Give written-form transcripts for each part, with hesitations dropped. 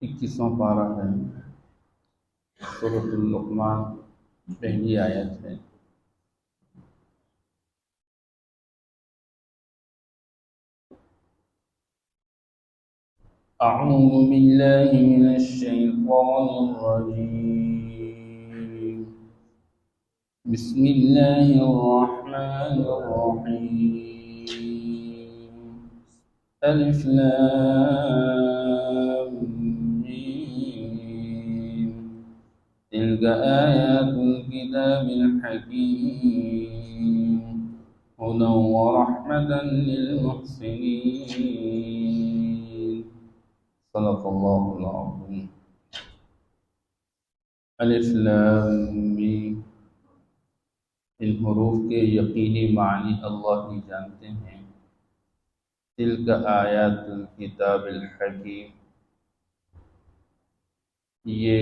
21واں پارہ ہے، سورۃ اللقمان، پہلی آیت ہے۔ اعوذ باللہ من الشیطان الرجیم، بسم اللہ الرحمن الرحیم، الف لام میم، تلک آیات الکتاب الحکیم، هدى ورحمة للمحسنين، صدق اللہ العظیم۔ الف لام میم، ان حروف کے یقینی معنی اللہ ہی جانتے ہیں۔ تلک آیات الکتاب الحکیم، یہ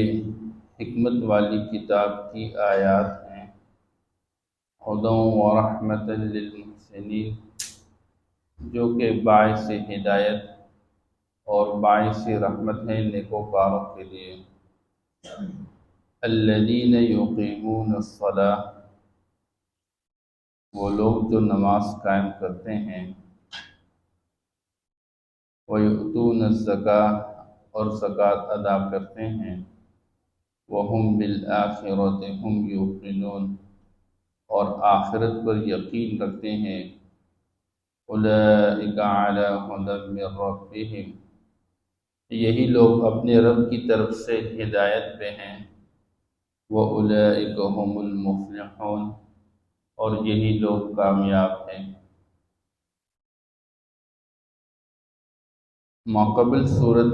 حکمت والی کتاب کی آیات ہیں۔ ہدی ورحمۃ للمحسنین، جو کہ باعث ہدایت اور باعث رحمت ہے نیکوکاروں کے لیے۔ الذین یقیمون الصلاۃ، وہ لوگ جو نماز قائم کرتے ہیں۔ وَيُؤْتُونَ الزَّکاۃ، اور زکوٰۃ ادا کرتے ہیں۔ وَهُمْ بِالْآخِرَةِ هُمْ یوقنون، اور آخرت پر یقین رکھتے ہیں۔ اولئک علی ھدی من ربہم، یہی لوگ اپنے رب کی طرف سے ہدایت پہ ہیں۔ وَأُولَئِکَ هُمُ الْمُفْلِحُونَ، اور یہی لوگ کامیاب ہیں۔ ماقبل سورۃ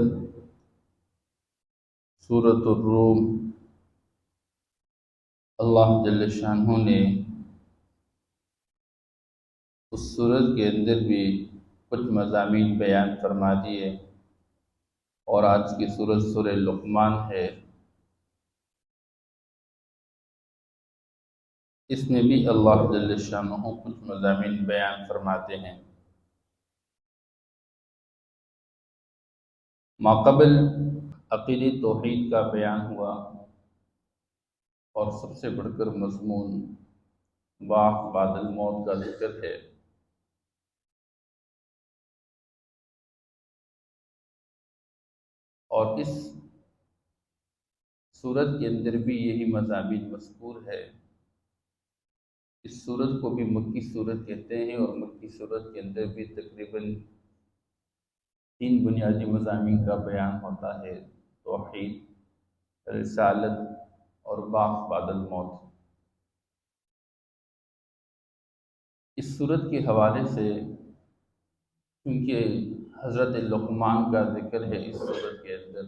الروم، اللہ جل شانہ نے اس سورت کے اندر بھی کچھ مضامین بیان فرما دیے، اور آج کی سورت سورہ لقمان ہے، اس میں بھی اللہ جل شانہ کچھ مضامین بیان فرماتے ہیں۔ ماقبل عقیدی توحید کا بیان ہوا، اور سب سے بڑھ کر مضمون بعث بعد الموت کا ذکر ہے۔ اور اس سورت کے اندر بھی یہی مضامین مذکور ہے۔ اس سورت کو بھی مکی سورت کہتے ہیں، اور مکی سورت کے اندر بھی تقریباً 3 بنیادی مضامین کا بیان ہوتا ہے: توحید، رسالت اور بعث بعد الموت۔ اس سورت کے حوالے سے کیونکہ حضرت لقمان کا ذکر ہے اس سورت کے اندر،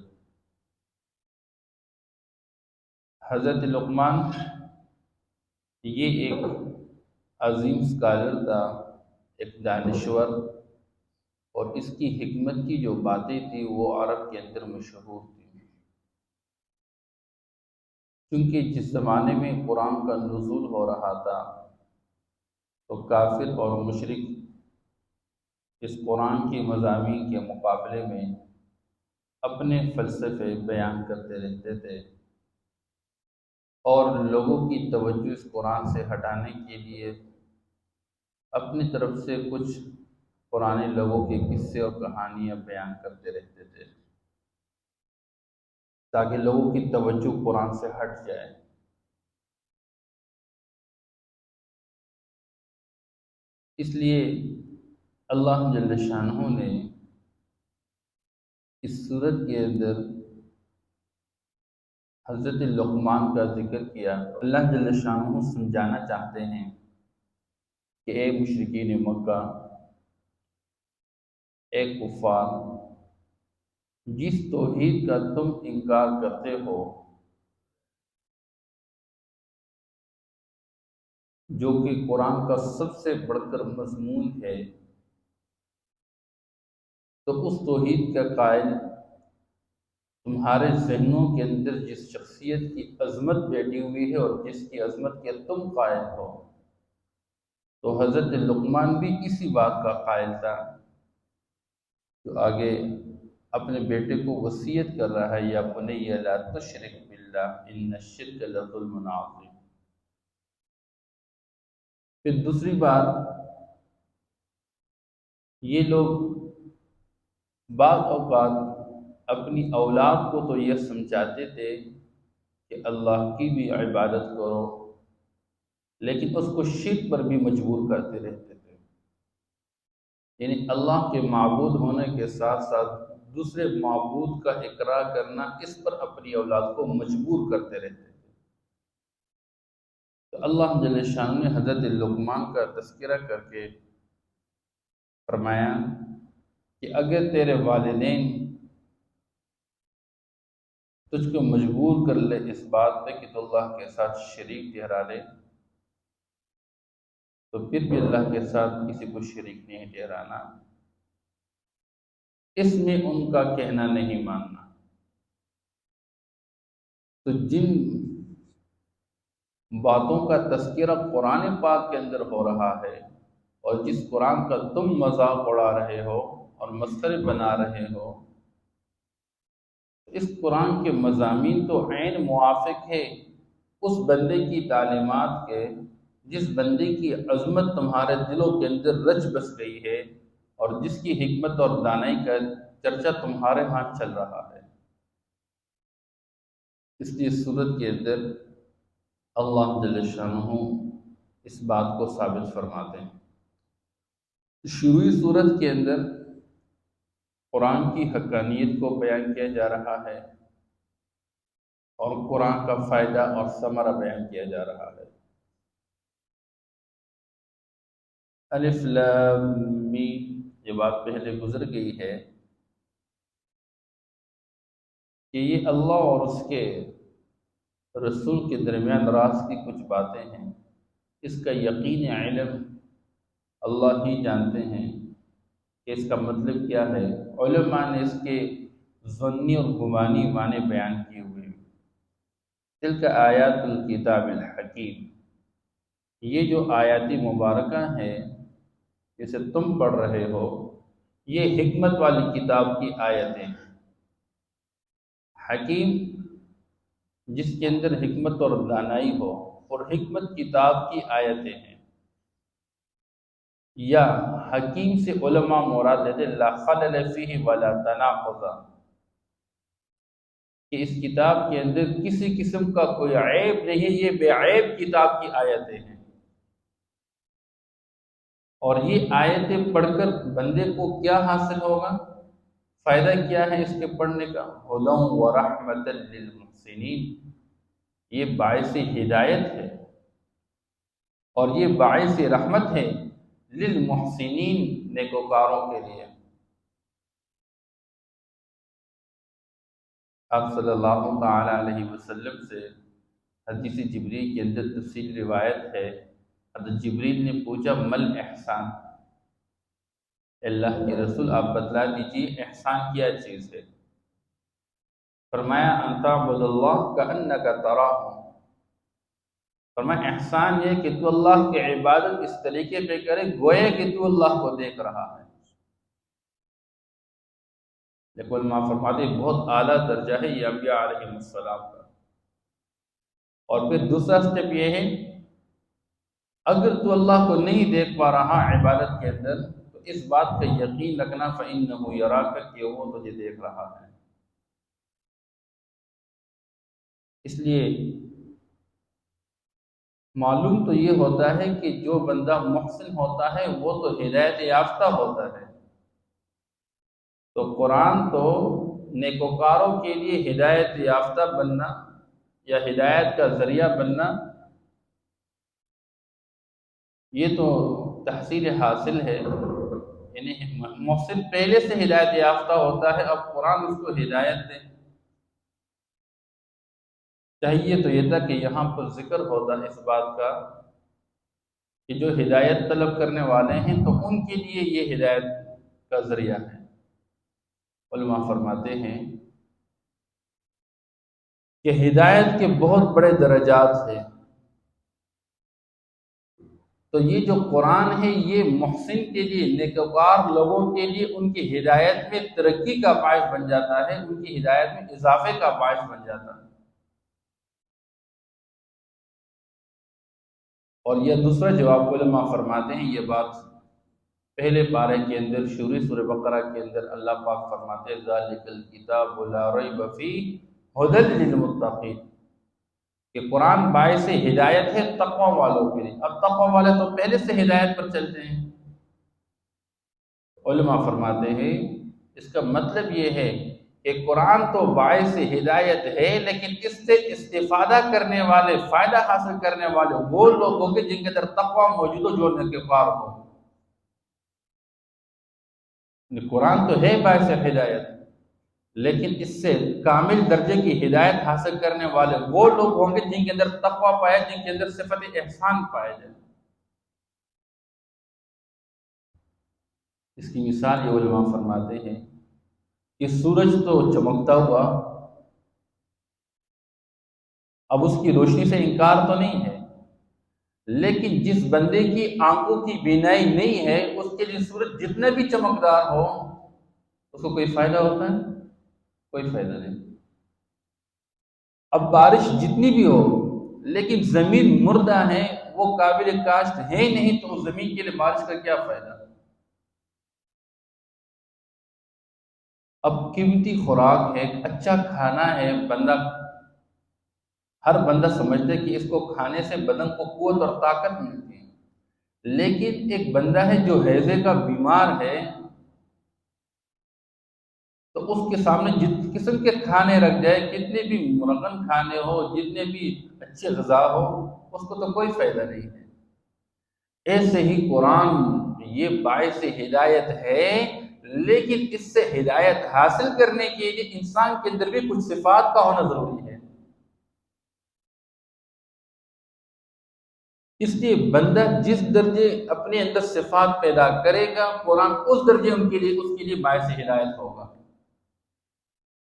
حضرت لقمان یہ ایک عظیم اسکالر تھا، ایک دانشور، اور اس کی حکمت کی جو باتیں تھیں وہ عرب کے اندر مشہور تھیں۔ کیونکہ جس زمانے میں قرآن کا نزول ہو رہا تھا تو کافر اور مشرک اس قرآن کے مضامین کے مقابلے میں اپنے فلسفے بیان کرتے رہتے تھے، اور لوگوں کی توجہ اس قرآن سے ہٹانے کے لیے اپنی طرف سے کچھ پرانے لوگوں کے قصے اور کہانیاں بیان کرتے رہتے تھے، تاکہ لوگوں کی توجہ قرآن سے ہٹ جائے۔ اس لیے اللہ جل شانہ نے اس سورت کے اندر حضرت لقمان کا ذکر کیا۔ اللہ جل شانہ سمجھانا چاہتے ہیں کہ اے مشرکین مکہ، اے کفار، جس توحید کا تم انکار کرتے ہو، جو کہ قرآن کا سب سے بڑھ کر مضمون ہے، تو اس توحید کا قائل تمہارے ذہنوں کے اندر جس شخصیت کی عظمت بیٹھی ہوئی ہے اور جس کی عظمت کے تم قائل ہو، تو حضرت لقمان بھی اسی بات کا قائل تھا، جو آگے اپنے بیٹے کو وصیت کر رہا ہے، یا بنی لا تشرک باللہ ان الشرک لظلم عظیم۔ پھر دوسری بات، یہ لوگ بعض اوقات اپنی اولاد کو تو یہ سمجھاتے تھے کہ اللہ کی بھی عبادت کرو، لیکن اس کو شرک پر بھی مجبور کرتے رہتے تھے، یعنی اللہ کے معبود ہونے کے ساتھ ساتھ دوسرے معبود کا اقرار کرنا، اس پر اپنی اولاد کو مجبور کرتے رہتے تھے۔ تو اللہ جل شان نے حضرت لقمان کا تذکرہ کر کے فرمایا کہ اگر تیرے والدین تجھ کو مجبور کر لے اس بات پہ کہ تو اللہ کے ساتھ شریک ٹھہرا لے، تو پھر بھی اللہ کے ساتھ کسی کو شریک نہیں ٹھہرانا، اس میں ان کا کہنا نہیں ماننا۔ تو جن باتوں کا تذکرہ قرآن پاک کے اندر ہو رہا ہے، اور جس قرآن کا تم مذاق اڑا رہے ہو اور مسخرے بنا رہے ہو، اس قرآن کے مضامین تو عین موافق ہے اس بندے کی تعلیمات کے جس بندے کی عظمت تمہارے دلوں کے اندر رچ بس گئی ہے، اور جس کی حکمت اور دانائی کا چرچا تمہارے ہاں چل رہا ہے۔ اس لیے سورت کے اندر اللہ جل شانہ اس بات کو ثابت فرماتے ہیں۔ شروعی سورت کے اندر قرآن کی حقانیت کو بیان کیا جا رہا ہے، اور قرآن کا فائدہ اور ثمرہ بیان کیا جا رہا ہے۔ الف لام میم، یہ بات پہلے گزر گئی ہے کہ یہ اللہ اور اس کے رسول کے درمیان راز کی کچھ باتیں ہیں، اس کا یقین علم اللہ ہی جانتے ہیں کہ اس کا مطلب کیا ہے۔ علماء نے اس کے ظنی اور گمانی معنی بیان کیے ہوئے ہیں۔ تلک آیات الکتاب الحکیم، یہ جو آیات مبارکہ ہیں جسے تم پڑھ رہے ہو، یہ حکمت والی کتاب کی آیتیں ہیں۔ حکیم جس کے اندر حکمت اور دانائی ہو، اور حکمت کتاب کی آیتیں ہیں۔ یا حکیم سے علماء مراد لیتے لا خلل فیہ ولا تناقض، کہ اس کتاب کے اندر کسی قسم کا کوئی عیب نہیں، یہ بے عیب کتاب کی آیتیں ہیں۔ اور یہ آیتیں پڑھ کر بندے کو کیا حاصل ہوگا، فائدہ کیا ہے اس کے پڑھنے کا؟ ہدی ورحمۃ للمحسنین، یہ باعث ہدایت ہے اور یہ باعث رحمت ہے للمحسنین، نیکوکاروں کے لیے۔ آپ صلی اللہ تعالی علیہ وسلم سے حدیث جبریل کے اندر تفصیل روایت ہے، حضرت جبریل نے پوچھا مل احسان، اللہ کے رسول آپ بتلا دیجیے احسان کیا چیز ہے؟ فرمایا ان تعبد اللہ کأنک تراہ، فرمایا احسان یہ کہ تو اللہ کی عبادت اس طریقے پہ کرے گویا کہ تو اللہ کو دیکھ رہا ہے۔ لیکن علماء فرماتے ہیں بہت اعلیٰ درجہ ہے یہ انبیاء علیہ السلام کا۔ اور پھر دوسرا سٹیپ یہ ہے، اگر تو اللہ کو نہیں دیکھ پا رہا عبادت کے اندر، تو اس بات کا یقین رکھنا فإنہ یراک، کہ وہ تجھے دیکھ رہا ہے۔ اس لیے معلوم تو یہ ہوتا ہے کہ جو بندہ محسن ہوتا ہے وہ تو ہدایت یافتہ ہوتا ہے۔ تو قرآن تو نیکوکاروں کے لیے ہدایت یافتہ بننا یا ہدایت کا ذریعہ بننا، یہ تو تحصیل حاصل ہے، یعنی محسن پہلے سے ہدایت یافتہ ہوتا ہے، اب قرآن اس کو ہدایت دے۔ چاہیے تو یہ تھا کہ یہاں پر ذکر ہوتا ہے اس بات کا کہ جو ہدایت طلب کرنے والے ہیں تو ان کے لیے یہ ہدایت کا ذریعہ ہے۔ علماء فرماتے ہیں کہ ہدایت کے بہت بڑے درجات ہیں۔ تو یہ جو قرآن ہے یہ محسن کے لیے، نیکوکار لوگوں کے لیے ان کی ہدایت میں ترقی کا باعث بن جاتا ہے، ان کی ہدایت میں اضافے کا باعث بن جاتا ہے۔ اور یہ دوسرا جواب علماء فرماتے ہیں، یہ بات پہلے پارے کے اندر شروع سورہ بقرہ کے اندر اللہ پاک فرماتے ہیں ذالک الکتاب لا ریب فیہ ھدی للمتقین، کہ قرآن باعث ہدایت ہے تقوی والوں کے لیے۔ اب تقوی والے تو پہلے سے ہدایت پر چلتے ہیں۔ علماء فرماتے ہیں اس کا مطلب یہ ہے کہ قرآن تو باعث ہدایت ہے، لیکن اس سے استفادہ کرنے والے، فائدہ حاصل کرنے والے وہ لوگ ہوں گے جن کے اندر تقوی موجود ہو، جو نیکوکار ہو۔ قرآن تو ہے باعث ہدایت، لیکن اس سے کامل درجے کی ہدایت حاصل کرنے والے وہ لوگ ہوں گے جن کے اندر تقوی پائے، جن کے اندر صفت احسان پائے جائے۔ اس کی مثال یہ علماء فرماتے ہیں کہ سورج تو چمکتا ہوا، اب اس کی روشنی سے انکار تو نہیں ہے، لیکن جس بندے کی آنکھوں کی بینائی نہیں ہے اس کے لیے سورج جتنا بھی چمکدار ہو اس کو کوئی فائدہ ہوتا ہے؟ کوئی فائدہ نہیں۔ اب بارش جتنی بھی ہو لیکن زمین مردہ ہے، وہ قابل کاشت ہے نہیں، تو اس زمین کے لیے بارش کا کیا فائدہ؟ اب قیمتی خوراک ہے، اچھا کھانا ہے، ہر بندہ سمجھتا ہے کہ اس کو کھانے سے بدن کو قوت اور طاقت ملتی ہے، لیکن ایک بندہ ہے جو ہیضے کا بیمار ہے، تو اس کے سامنے جس قسم کے کھانے رکھ جائے، کتنے بھی مرغن کھانے ہو، جتنے بھی اچھے غذا ہو، اس کو تو کوئی فائدہ نہیں ہے۔ ایسے ہی قرآن یہ باعث ہدایت ہے، لیکن اس سے ہدایت حاصل کرنے کے لیے انسان کے اندر بھی کچھ صفات کا ہونا ضروری ہے۔ اس لیے بندہ جس درجے اپنے اندر صفات پیدا کرے گا، قرآن اس درجے اس کے لیے باعث ہدایت ہوگا۔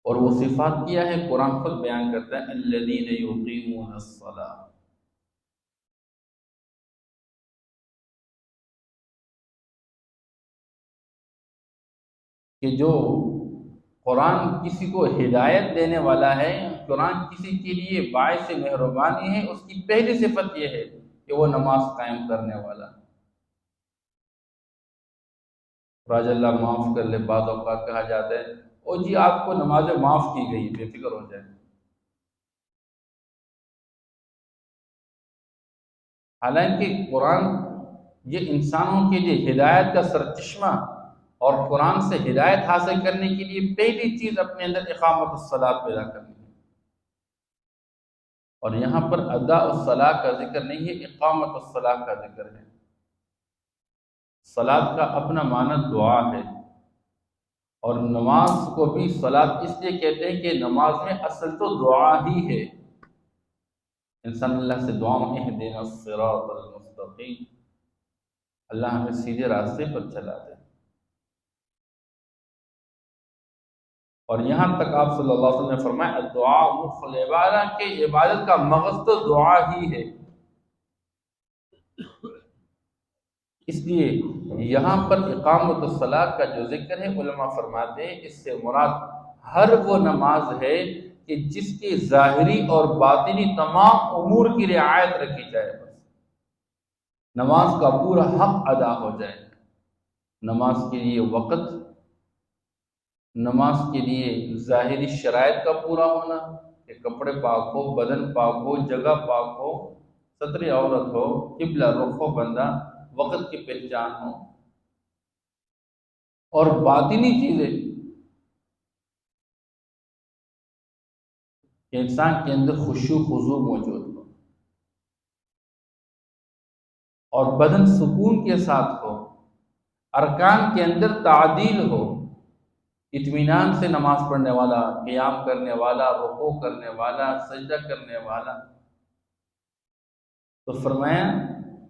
اور وہ صفات کیا ہے؟ قرآن خود بیان کرتا ہے الذین یقیمون الصلاۃ، کہ جو قرآن کسی کو ہدایت دینے والا ہے، قرآن کسی کے لیے باعث مہربانی ہے، اس کی پہلی صفت یہ ہے کہ وہ نماز قائم کرنے والا۔ راج اللہ معاف کر لے، بعض اوقات کہا جاتا ہے او جی آپ کو نمازیں معاف کی گئی، بے فکر ہو جائے۔ حالانکہ قرآن یہ انسانوں کے لیے ہدایت کا سرچشمہ، اور قرآن سے ہدایت حاصل کرنے کے لیے پہلی چیز اپنے اندر اقامت الصلاۃ پیدا کرنی ہے۔ اور یہاں پر اداء الصلاۃ کا ذکر نہیں ہے، اقامت الصلاۃ کا ذکر ہے۔ صلاۃ کا اپنا معنی دعا ہے، اور نماز کو بھی صلاۃ اس لیے کہتے ہیں کہ نماز میں اصل تو دعا ہی ہے۔ انسان اللہ سے دعا مانگے اہدنا الصراط المستقیم، اللہ ہمیں سیدھے راستے پر چلا دے۔ اور یہاں تک آپ صلی اللہ علیہ وسلم نے فرمایا الدعاء مخ العبادہ، کہ عبادت کا مغز تو دعا ہی ہے۔ اس لیے یہاں پر اقامت الصلاۃ کا جو ذکر ہے، علماء فرماتے ہیں اس سے مراد ہر وہ نماز ہے کہ جس کی ظاہری اور باطنی تمام امور کی رعایت رکھی جائے، بس نماز کا پورا حق ادا ہو جائے۔ نماز کے لیے وقت، نماز کے لیے ظاہری شرائط کا پورا ہونا، کہ کپڑے پاک ہو، بدن پاک ہو، جگہ پاک ہو، ستر عورت ہو، قبلہ رخ ہو، بندہ وقت کی پہچان ہو، اور باطنی چیزیں کہ انسان کے اندر خشوع خضوع موجود ہو، اور بدن سکون کے ساتھ ہو، ارکان کے اندر تعدیل ہو، اطمینان سے نماز پڑھنے والا، قیام کرنے والا، رکوع کرنے والا، سجدہ کرنے والا۔ تو فرمایا،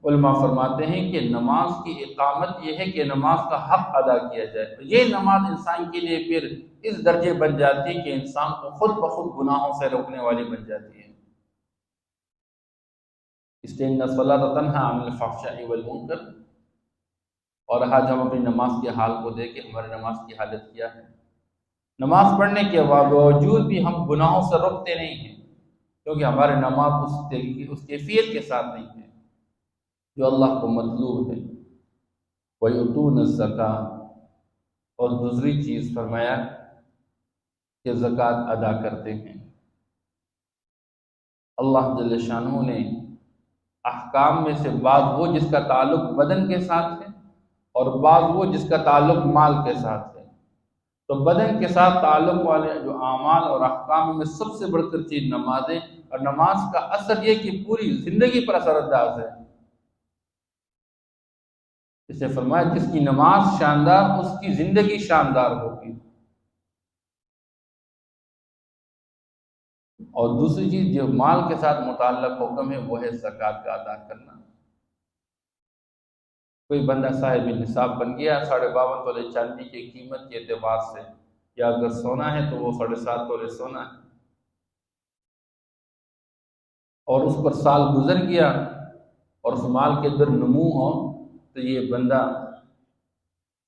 علماء فرماتے ہیں کہ نماز کی اقامت یہ ہے کہ نماز کا حق ادا کیا جائے۔ یہ نماز انسان کے لیے پھر اس درجے بن جاتی ہے کہ انسان کو خود بخود گناہوں سے روکنے والی بن جاتی ہے۔ اس لیے ان الصلاۃ تنہا عن الفحشاء والمنکر۔ اور آج ہم اپنی نماز کے حال کو دیکھیں، ہماری نماز کی حالت کیا ہے۔ نماز پڑھنے کے باوجود بھی ہم گناہوں سے رکتے نہیں ہیں، کیونکہ ہماری نماز اس کیفیت کے ساتھ نہیں ہے جو اللہ کو مطلوب ہے۔ وَيُؤْتُونَ الزَّكَاةَ، اور دوسری چیز فرمایا کہ زکوٰۃ ادا کرتے ہیں۔ اللہ جل شانہ نے احکام میں سے بعض وہ جس کا تعلق بدن کے ساتھ ہے اور بعض وہ جس کا تعلق مال کے ساتھ ہے۔ تو بدن کے ساتھ تعلق والے جو اعمال اور احکام میں سب سے بڑھ کر چیز نمازیں، اور نماز کا اثر یہ کہ پوری زندگی پر اثر انداز ہے۔ اسے فرمایا جس کی نماز شاندار اس کی زندگی شاندار ہوگی۔ اور دوسری چیز جو مال کے ساتھ متعلق حکم ہے وہ ہے زکوٰۃ کا ادا کرنا۔ کوئی بندہ صاحب نصاب بن گیا 52.5 تولے چاندی کی قیمت کے اعتبار سے، یا اگر سونا ہے تو وہ 7.5 تولے سونا ہے، اور اس پر سال گزر گیا اور اس مال کے اندر نمو ہو، تو یہ بندہ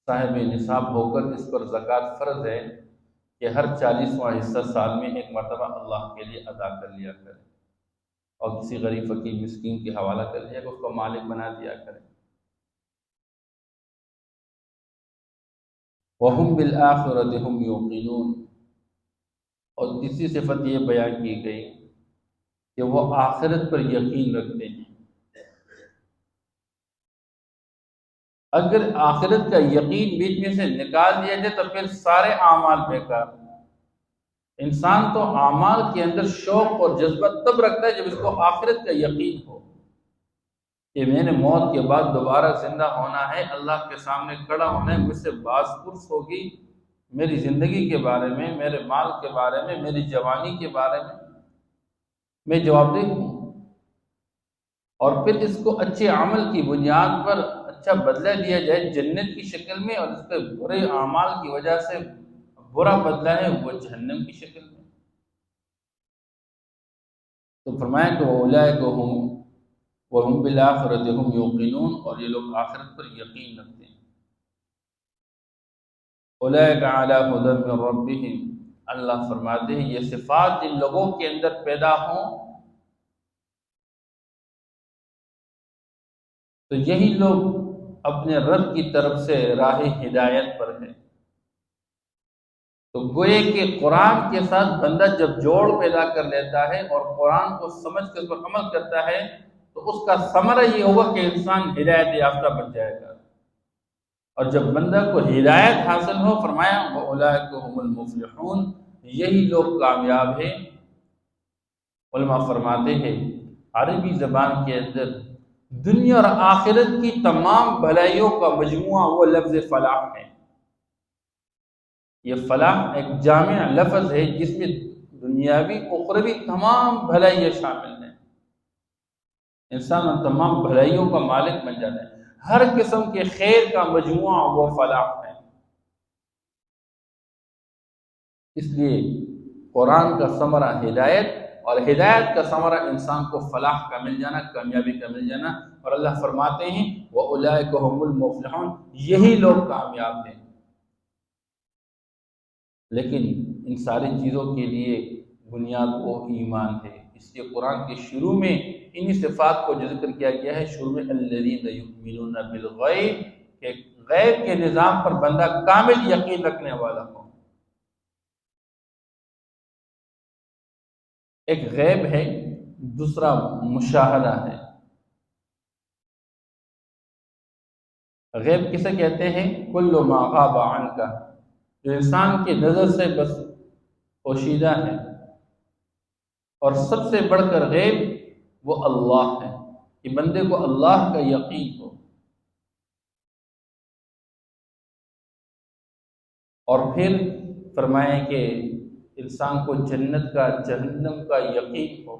صاحب نصاب ہو کر اس پر زکوٰۃ فرض ہے کہ ہر 40واں حصہ سال میں ایک مرتبہ اللہ کے لیے ادا کر لیا کرے، اور کسی غریب فقیر مسکین کے حوالہ کر لیا کہ اس کو مالک بنا دیا کرے۔ وَهُمْ بِالْآخِرَةِ هُمْ يُوقِنُونَ، اور تیسری صفت یہ بیان کی گئی کہ وہ آخرت پر یقین رکھتے ہیں۔ اگر آخرت کا یقین بیچ میں سے نکال دیا جائے تو پھر سارے اعمال بیکار۔ انسان تو اعمال کے اندر شوق اور جذبہ تب رکھتا ہے جب اس کو آخرت کا یقین ہو کہ میں نے موت کے بعد دوبارہ زندہ ہونا ہے، اللہ کے سامنے کھڑا ہونا ہے، مجھ سے باز پرس ہوگی میری زندگی کے بارے میں، میرے مال کے بارے میں، میری جوانی کے بارے میں جواب دہ ہوں۔ اور پھر اس کو اچھے عمل کی بنیاد پر اچھا بدلہ دیا جائے جنت کی شکل میں، اور اس کے برے اعمال کی وجہ سے برا بدلہ ہے وہ جہنم کی شکل میں۔ تو فرمایا کہ اولئک هم وهم بالآخرة هم یوقنون، اور یہ لوگ آخرت پر یقین رکھتے ہیں۔ اولئک علی ھدی من ربہم، اللہ فرماتے ہیں یہ صفات جن لوگوں کے اندر پیدا ہوں تو یہی لوگ اپنے رب کی طرف سے راہ ہدایت پر ہیں۔ تو گوئے کہ قرآن کے ساتھ بندہ جب جوڑ پیدا کر لیتا ہے اور قرآن کو سمجھ کر اس پر عمل کرتا ہے تو اس کا ثمرہ یہ ہوگا کہ انسان ہدایت یافتہ بن جائے گا۔ اور جب بندہ کو ہدایت حاصل ہو، فرمایا وَأُولَئِكَ هُمُ الْمُفْلِحُونَ، یہی لوگ کامیاب ہیں۔ علماء فرماتے ہیں عربی زبان کے اندر دنیا اور آخرت کی تمام بھلائیوں کا مجموعہ وہ لفظ فلاح ہے۔ یہ فلاح ایک جامع لفظ ہے جس میں دنیاوی اخروی تمام بھلائیاں شامل ہیں۔ انسان ان تمام بھلائیوں کا مالک بن جاتا ہے، ہر قسم کے خیر کا مجموعہ وہ فلاح ہے۔ اس لیے قرآن کا ثمرہ ہدایت، اور ہدایت کا ثمرہ انسان کو فلاح کا مل جانا، کامیابی کا مل جانا۔ اور اللہ فرماتے ہیں وَأُولَئِكَ هُمُ الْمُفْلِحُونَ، یہی لوگ کامیاب ہیں۔ لیکن ان ساری چیزوں کے لیے بنیاد وہ ایمان ہے، اس لیے قرآن کے شروع میں انہی صفات کو جو ذکر کیا گیا ہے، شروع میں الذین یؤمنون بالغیب، کہ غیب کے نظام پر بندہ کامل یقین رکھنے والا ہو۔ ایک غیب ہے، دوسرا مشاہدہ ہے۔ غیب کسے کہتے ہیں؟ کل ما غاب عنک، جو انسان کی نظر سے بس پوشیدہ ہے، اور سب سے بڑھ کر غیب وہ اللہ ہے، کہ بندے کو اللہ کا یقین ہو۔ اور پھر فرمائیں کہ انسان کو جنت کا، جہنم کا یقین ہو،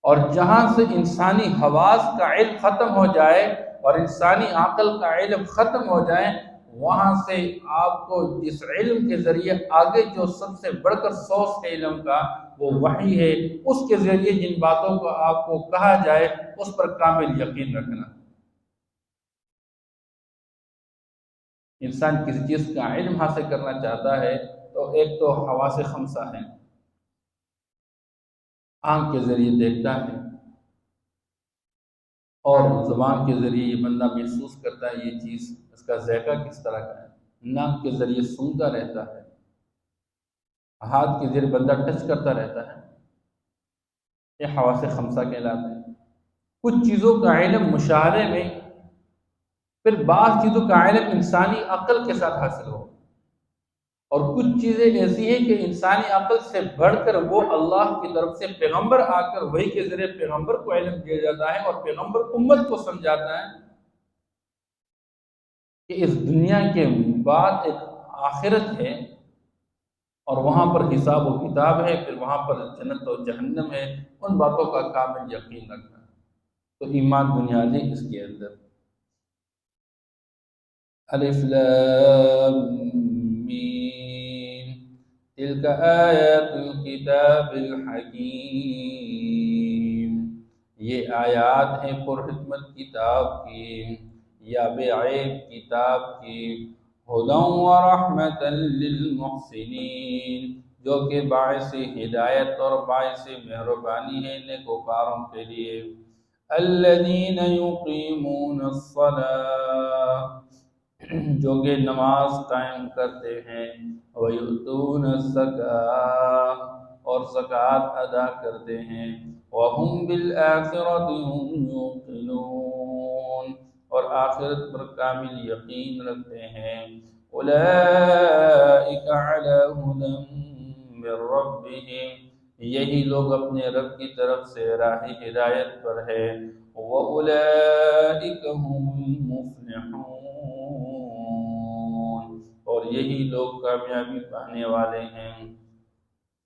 اور جہاں سے انسانی حواس کا علم ختم ہو جائے اور انسانی عقل کا علم ختم ہو جائے، وہاں سے آپ کو جس علم کے ذریعے آگے جو سب سے بڑھ کر سورس ہے علم کا وہ وحی ہے، اس کے ذریعے جن باتوں کو آپ کو کہا جائے اس پر کامل یقین رکھنا۔ انسان کسی چیز کا علم حاصل کرنا چاہتا ہے تو ایک تو حواس خمسہ ہیں، آنکھ کے ذریعے دیکھتا ہے اور زبان کے ذریعے یہ بندہ محسوس کرتا ہے یہ چیز، اس کا ذائقہ کس طرح کا ہے، ناک کے ذریعے سونگتا رہتا ہے، ہاتھ کے ذریعے بندہ ٹچ کرتا رہتا ہے، یہ حواس خمسہ کہلاتے ہیں۔ کچھ چیزوں کا علم مشاہدے میں، پھر بعض چیزوں کا علم انسانی عقل کے ساتھ حاصل ہو، اور کچھ چیزیں ایسی ہیں کہ انسانی عقل سے بڑھ کر وہ اللہ کی طرف سے پیغمبر آ کر وحی کے ذریعے پیغمبر کو علم دیا جاتا ہے اور پیغمبر امت کو سمجھاتا ہے کہ اس دنیا کے بعد ایک آخرت ہے اور وہاں پر حساب و کتاب ہے، پھر وہاں پر جنت و جہنم ہے، ان باتوں کا کامل یقین رکھنا۔ تو ایمان بنیادی اس کے اندر۔ الف لام میم تلک آیات الکتاب الحکیم، یہ آیات ہیں پرحکمت کتاب کی یا بے عیب کتاب کی، ہدی و رحمت للمحسنین، جو کہ باعث ہدایت اور باعث مہربانی ہے نیکوکاروں کے لیے، الذین یقیمون الصلاۃ، جو کہ نماز قائم کرتے ہیں، وَيُؤْتُونَ الزَّكَاةَ، اور زکوٰۃ ادا کرتے ہیں، وَهُمْ بِالْآخِرَةِ هُمْ يُوقِنُونَ، اور آخرت پر کامل یقین رکھتے ہیں، أُولَئِكَ عَلَىٰ هُدًى مِّن رَّبِّهِمْ، یہی لوگ اپنے رب کی طرف سے راہ ہدایت پر ہے، وَأُولَئِكَ هُمُ الْمُفْلِحُونَ، اور یہی لوگ کامیابی پانے والے ہیں۔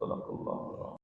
صدق اللہ۔